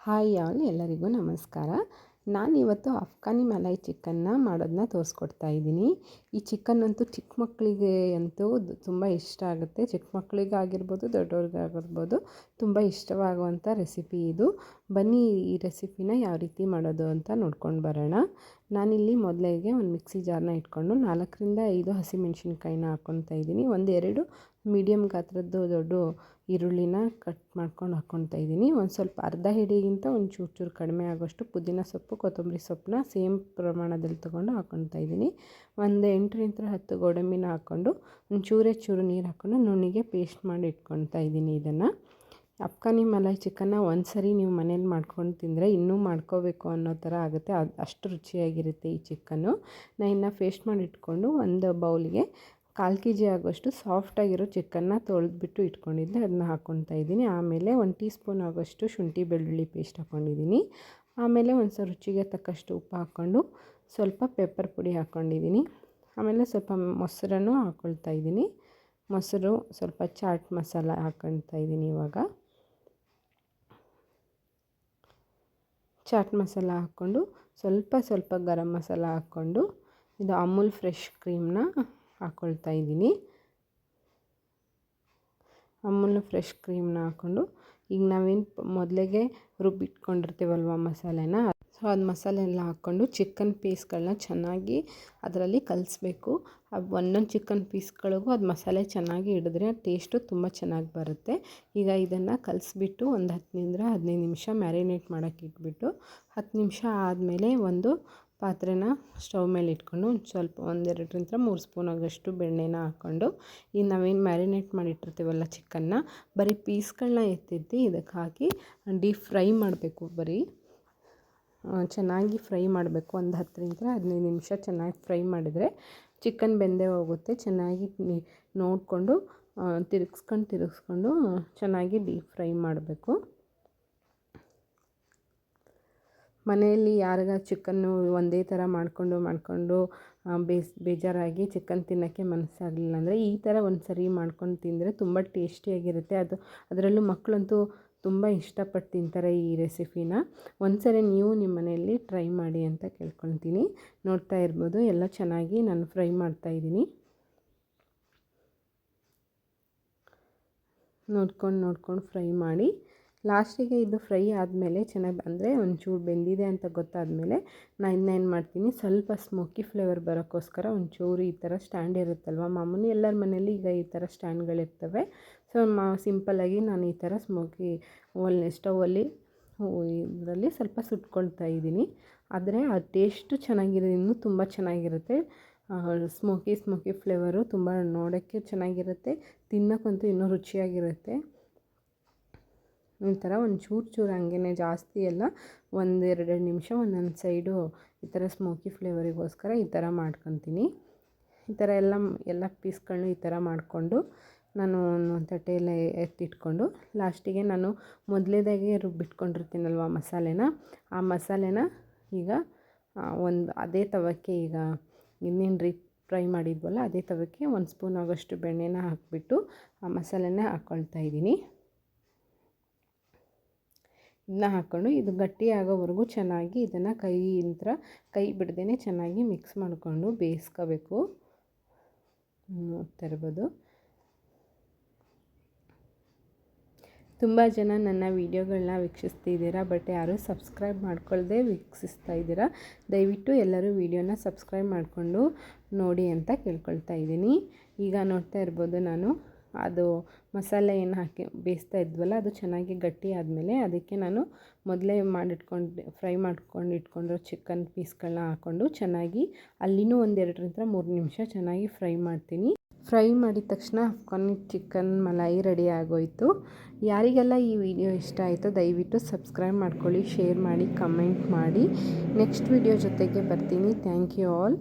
Hi all, ಎಲ್ಲರಿಗೂ ನಮಸ್ಕಾರ. ನಾನಿವತ್ತು ಅಫ್ಘಾನಿ ಮಲಾಯ್ ಚಿಕನ್ನ ಮಾಡೋದನ್ನ ತೋರಿಸ್ಕೊಡ್ತಾ ಇದ್ದೀನಿ. ಈ ಚಿಕನ್ ಅಂತೂ ಚಿಕ್ಕ ಮಕ್ಕಳಿಗೆ ಅಂತೂ ತುಂಬ ಇಷ್ಟ ಆಗುತ್ತೆ. ಚಿಕ್ಕ ಮಕ್ಕಳಿಗಾಗಿರ್ಬೋದು, ದೊಡ್ಡವ್ರಿಗಾಗಿರ್ಬೋದು ತುಂಬ ಇಷ್ಟವಾಗುವಂಥ ರೆಸಿಪಿ ಇದು. ಬನ್ನಿ ಈ ರೆಸಿಪಿನ ಯಾವ ರೀತಿ ಮಾಡೋದು ಅಂತ ನೋಡ್ಕೊಂಡು ಬರೋಣ. ನಾನಿಲ್ಲಿ ಮೊದಲಿಗೆ ಒಂದು ಮಿಕ್ಸಿ ಜಾರ್ನ ಇಟ್ಕೊಂಡು 4ರಿಂದ 5 ಹಸಿಮೆಣ್ಸಿನ್ಕಾಯಿನ ಹಾಕ್ಕೊತಾ ಇದ್ದೀನಿ. ಒಂದೆರಡು ಮೀಡಿಯಮ್ ಗಾತ್ರದ್ದು ದೊಡ್ಡ ಈರುಳ್ಳಿನ ಕಟ್ ಮಾಡ್ಕೊಂಡು ಹಾಕ್ಕೊತಾ ಇದ್ದೀನಿ. ಒಂದು ಸ್ವಲ್ಪ ಅರ್ಧ ಹಿಡಿಗಿಂತ ಒಂದು ಚೂರು ಕಡಿಮೆ ಆಗೋಷ್ಟು ಪುದೀನ ಸೊಪ್ಪು, ಕೊತ್ತಂಬರಿ ಸೊಪ್ಪನ್ನ ಸೇಮ್ ಪ್ರಮಾಣದಲ್ಲಿ ತೊಗೊಂಡು ಹಾಕ್ಕೊತಾ ಇದ್ದೀನಿ. ಒಂದು 8ರಿಂದ 10 ಗೋಡಂಬಿನ ಹಾಕ್ಕೊಂಡು ಚೂರು ನೀರು ಹಾಕ್ಕೊಂಡು ನುಣ್ಣಿಗೆ ಪೇಸ್ಟ್ ಮಾಡಿ ಇಟ್ಕೊತಾ ಇದ್ದೀನಿ. ಇದನ್ನು ಅಫ್ಘಾನಿ ಮಲಾಯ್ ಚಿಕನ್ನ ಒಂದು ಸರಿ ನೀವು ಮನೇಲಿ ಮಾಡ್ಕೊಂಡು ತಿಂದರೆ ಇನ್ನೂ ಮಾಡ್ಕೋಬೇಕು ಅನ್ನೋ ಥರ ಆಗುತ್ತೆ. ಅಷ್ಟು ರುಚಿಯಾಗಿರುತ್ತೆ ಈ ಚಿಕನ್ನು. ನಾನು ಇನ್ನು ಪೇಸ್ಟ್ ಮಾಡಿ ಇಟ್ಕೊಂಡು ಒಂದು ಬೌಲ್ಗೆ 1/4 kg ಆಗೋಷ್ಟು ಸಾಫ್ಟಾಗಿರೋ ಚಿಕನ್ನ ತೊಳೆದ್ಬಿಟ್ಟು ಇಟ್ಕೊಂಡಿದ್ದೆ, ಅದನ್ನ ಹಾಕ್ಕೊತಾ ಇದ್ದೀನಿ. ಆಮೇಲೆ 1 ಟೀ ಸ್ಪೂನ್ ಆಗೋಷ್ಟು ಶುಂಠಿ ಬೆಳ್ಳುಳ್ಳಿ ಪೇಸ್ಟ್ ಹಾಕ್ಕೊಂಡಿದ್ದೀನಿ. ಆಮೇಲೆ ಒಂದು ಸ್ವಲ್ಪ ರುಚಿಗೆ ತಕ್ಕಷ್ಟು ಉಪ್ಪು ಹಾಕ್ಕೊಂಡು ಸ್ವಲ್ಪ ಪೆಪ್ಪರ್ ಪುಡಿ ಹಾಕ್ಕೊಂಡಿದ್ದೀನಿ. ಆಮೇಲೆ ಸ್ವಲ್ಪ ಮೊಸರನ್ನು ಹಾಕ್ಕೊಳ್ತಾ ಇದ್ದೀನಿ. ಮೊಸರು, ಸ್ವಲ್ಪ ಚಾಟ್ ಮಸಾಲ ಹಾಕ್ಕೊಳ್ತಾ ಇದ್ದೀನಿ. ಇವಾಗ ಚಾಟ್ ಮಸಾಲ ಹಾಕ್ಕೊಂಡು ಸ್ವಲ್ಪ ಗರಂ ಮಸಾಲ ಹಾಕ್ಕೊಂಡು ಇದು ಅಮೂಲ್ ಫ್ರೆಶ್ ಕ್ರೀಮ್ನ ಹಾಕ್ಕೊಳ್ತಾ ಇದ್ದೀನಿ. ಅಮೂಲ್ ಫ್ರೆಶ್ ಕ್ರೀಮ್ನ ಹಾಕ್ಕೊಂಡು ಈಗ ನಾವೇನು ಮೊದಲಿಗೆ ರುಬ್ಬಿಟ್ಕೊಂಡಿರ್ತೀವಲ್ವ ಮಸಾಲೆನ, ಸೊ ಅದು ಮಸಾಲೆ ಎಲ್ಲ ಹಾಕ್ಕೊಂಡು ಚಿಕನ್ ಪೀಸ್ಗಳನ್ನ ಚೆನ್ನಾಗಿ ಅದರಲ್ಲಿ ಕಲಿಸ್ಬೇಕು. ಒಂದೊಂದು ಚಿಕನ್ ಪೀಸ್ಗಳಿಗೂ ಅದು ಮಸಾಲೆ ಚೆನ್ನಾಗಿ ಹಿಡಿದ್ರೆ ಟೇಸ್ಟು ತುಂಬ ಚೆನ್ನಾಗಿ ಬರುತ್ತೆ. ಈಗ ಇದನ್ನು ಕಲಿಸ್ಬಿಟ್ಟು ಒಂದು 10ರಿಂದ 15 ನಿಮಿಷ ಮ್ಯಾರಿನೇಟ್ ಮಾಡೋಕ್ಕೆ ಇಟ್ಬಿಟ್ಟು 10 ನಿಮಿಷ ಆದಮೇಲೆ ಒಂದು ಪಾತ್ರೆನ ಸ್ಟವ್ ಮೇಲೆ ಇಟ್ಕೊಂಡು ಸ್ವಲ್ಪ 1-2ರಿಂದ 3 ಸ್ಪೂನ್ ಆಗೋಷ್ಟು ಬೆಣ್ಣೆನ ಹಾಕ್ಕೊಂಡು ಈ ನಾವೇನು ಮ್ಯಾರಿನೇಟ್ ಮಾಡಿಟ್ಟಿರ್ತೀವಲ್ಲ ಚಿಕನ್ನ ಬರೀ ಪೀಸ್ಗಳನ್ನ ಎತ್ತಿದ್ದು ಇದಕ್ಕೆ ಹಾಕಿ ಡೀಪ್ ಫ್ರೈ ಮಾಡಬೇಕು. ಚೆನ್ನಾಗಿ ಫ್ರೈ ಮಾಡಬೇಕು. ಒಂದು 10ರಿಂದ 15 ನಿಮಿಷ ಚೆನ್ನಾಗಿ ಫ್ರೈ ಮಾಡಿದರೆ ಚಿಕನ್ ಬೆಂದೇ ಹೋಗುತ್ತೆ. ಚೆನ್ನಾಗಿ ನೋಡಿಕೊಂಡು ತಿರುಗಿಸ್ಕೊಂಡು ಚೆನ್ನಾಗಿ ಡೀಪ್ ಫ್ರೈ ಮಾಡಬೇಕು. ಮನೆಯಲ್ಲಿ ಯಾರಿಗ ಚಿಕನ್ನು ಒಂದೇ ಥರ ಮಾಡಿಕೊಂಡು ಬೇಜಾರಾಗಿ ಚಿಕನ್ ತಿನ್ನೋಕ್ಕೆ ಮನಸ್ಸಾಗಲಿಲ್ಲ ಅಂದರೆ ಈ ಥರ ಒಂದು ಸರಿ ಮಾಡ್ಕೊಂಡು ತಿಂದರೆ ತುಂಬ ಟೇಸ್ಟಿಯಾಗಿರುತ್ತೆ. ಅದರಲ್ಲೂ ಮಕ್ಕಳಂತೂ ತುಂಬ ಇಷ್ಟಪಟ್ಟು ತಿಂತಾರೆ ಈ ರೆಸಿಪಿನ. ಒಂದ್ಸರಿ ನೀವು ನಿಮ್ಮ ಮನೆಯಲ್ಲಿ ಟ್ರೈ ಮಾಡಿ ಅಂತ ಕೇಳ್ಕೊಳ್ತೀನಿ. ನೋಡ್ತಾ ಇರ್ಬೋದು, ಎಲ್ಲ ಚೆನ್ನಾಗಿ ನಾನು ಫ್ರೈ ಮಾಡ್ತಾಯಿದ್ದೀನಿ. ನೋಡ್ಕೊಂಡು ಫ್ರೈ ಮಾಡಿ ಲಾಸ್ಟಿಗೆ ಇದು ಫ್ರೈ ಆದಮೇಲೆ ಚೆನ್ನಾಗಿ ಅಂದರೆ ಒಂಚೂರು ಬೆಂದಿದೆ ಅಂತ ಗೊತ್ತಾದಮೇಲೆ ನಾನು ಇನ್ನೇನು ಮಾಡ್ತೀನಿ, ಸ್ವಲ್ಪ ಸ್ಮೋಕಿ ಫ್ಲೇವರ್ ಬರೋಕ್ಕೋಸ್ಕರ ಒಂಚೂರು ಈ ಥರ ಸ್ಟ್ಯಾಂಡ್ ಇರುತ್ತಲ್ವ, ಮಾಮೂಲಿ ಎಲ್ಲರ ಮನೇಲಿ ಈಗ ಈ ಥರ ಸ್ಟ್ಯಾಂಡ್ಗಳಿರ್ತವೆ. ಸೊ ಸಿಂಪಲ್ಲಾಗಿ ನಾನು ಈ ಥರ ಸ್ಮೋಕಿ ಸ್ಟವಲ್ಲಿ ಇದರಲ್ಲಿ ಸ್ವಲ್ಪ ಸುಟ್ಕೊಳ್ತಾ ಇದ್ದೀನಿ. ಆದರೆ ಆ ಟೇಸ್ಟು ಚೆನ್ನಾಗಿರೋದು, ಇನ್ನೂ ತುಂಬ ಚೆನ್ನಾಗಿರುತ್ತೆ. ಸ್ಮೋಕಿ ಫ್ಲೇವರು ತುಂಬ ನೋಡೋಕ್ಕೆ ಚೆನ್ನಾಗಿರುತ್ತೆ, ತಿನ್ನೋಕ್ಕಂತೂ ಇನ್ನೂ ರುಚಿಯಾಗಿರುತ್ತೆ. ಈ ಥರ ಒಂದು ಚೂರು ಹಂಗೆ ಜಾಸ್ತಿ ಎಲ್ಲ 1-2 ನಿಮಿಷ ಒಂದೊಂದು ಸೈಡು ಈ ಥರ ಸ್ಮೋಕಿ ಫ್ಲೇವರಿಗೋಸ್ಕರ ಈ ಥರ ಮಾಡ್ಕೊತೀನಿ. ಈ ಥರ ಎಲ್ಲ ಪೀಸ್ಗಳನ್ನೂ ಈ ಥರ ಮಾಡಿಕೊಂಡು ನಾನು ಒಂದು ತಟ್ಟೆಯಲ್ಲಿ ಎತ್ತಿಟ್ಕೊಂಡು ಲಾಸ್ಟಿಗೆ ನಾನು ಮೊದಲೇದಾಗೆ ರುಬ್ಬಿಟ್ಕೊಂಡಿರ್ತೀನಲ್ವ ಮಸಾಲೆನ, ಆ ಮಸಾಲೆನ ಈಗ ಅದೇ ತವಕ್ಕೆ ಈಗ ಇನ್ನೇನು ಫ್ರೈ ಮಾಡಿದ್ವಲ್ಲ ಅದೇ ತವಕ್ಕೆ 1 ಸ್ಪೂನ್ ಆಗೋಷ್ಟು ಬೆಣ್ಣೆನ ಹಾಕಿಬಿಟ್ಟು ಆ ಮಸಾಲೆನ ಹಾಕ್ಕೊಳ್ತಾ ಇದ್ದೀನಿ. ಇದನ್ನ ಹಾಕ್ಕೊಂಡು ಇದು ಗಟ್ಟಿ ಆಗೋವರೆಗೂ ಚೆನ್ನಾಗಿ ಇದನ್ನು ಕೈ ಬಿಡ್ದೇ ಚೆನ್ನಾಗಿ ಮಿಕ್ಸ್ ಮಾಡಿಕೊಂಡು ಬೇಯಿಸ್ಕೋಬೇಕು. ನೋಡ್ತಾ ಇರ್ಬೋದು, ತುಂಬ ಜನ ನನ್ನ ವೀಡಿಯೋಗಳನ್ನ ವೀಕ್ಷಿಸ್ತಿದ್ದೀರಾ, ಬಟ್ ಯಾರೂ ಸಬ್ಸ್ಕ್ರೈಬ್ ಮಾಡ್ಕೊಳ್ಳದೆ ವೀಕ್ಷಿಸ್ತಾ ಇದ್ದೀರಾ. ದಯವಿಟ್ಟು ಎಲ್ಲರೂ ವೀಡಿಯೋನ ಸಬ್ಸ್ಕ್ರೈಬ್ ಮಾಡಿಕೊಂಡು ನೋಡಿ ಅಂತ ಕೇಳ್ಕೊಳ್ತಾ ಇದ್ದೀನಿ. ಈಗ ನೋಡ್ತಾ ಇರ್ಬೋದು, ನಾನು ಅದು ಮಸಾಲೆ ಏನು ಹಾಕಿ ಬೇಯಿಸ್ತಾ ಇದ್ವಲ್ಲ ಅದು ಚೆನ್ನಾಗಿ ಗಟ್ಟಿ ಆದಮೇಲೆ ಅದಕ್ಕೆ ನಾನು ಮೊದಲೇ ಫ್ರೈ ಮಾಡ್ಕೊಂಡು ಇಟ್ಕೊಂಡಿರೋ ಚಿಕನ್ ಪೀಸ್ಗಳನ್ನ ಹಾಕ್ಕೊಂಡು ಚೆನ್ನಾಗಿ ಅಲ್ಲಿನೂ 1-2ರಿಂದ 3 ನಿಮಿಷ ಚೆನ್ನಾಗಿ ಫ್ರೈ ಮಾಡ್ತೀನಿ. ಫ್ರೈ ಮಾಡಿದ ತಕ್ಷಣ ಅಫ್ಘಾನಿ ಚಿಕನ್ ಮಲಾಯಿ ರೆಡಿ ಆಗೋಯಿತು. ಯಾರಿಗೆಲ್ಲ ಈ ವಿಡಿಯೋ ಇಷ್ಟ ಆಯಿತೋ ದಯವಿಟ್ಟು ಸಬ್ಸ್ಕ್ರೈಬ್ ಮಾಡ್ಕೊಳ್ಳಿ, ಶೇರ್ ಮಾಡಿ, ಕಮೆಂಟ್ ಮಾಡಿ. ನೆಕ್ಸ್ಟ್ ವಿಡಿಯೋ ಜೊತೆಗೆ ಬರ್ತೀನಿ. Thank you all.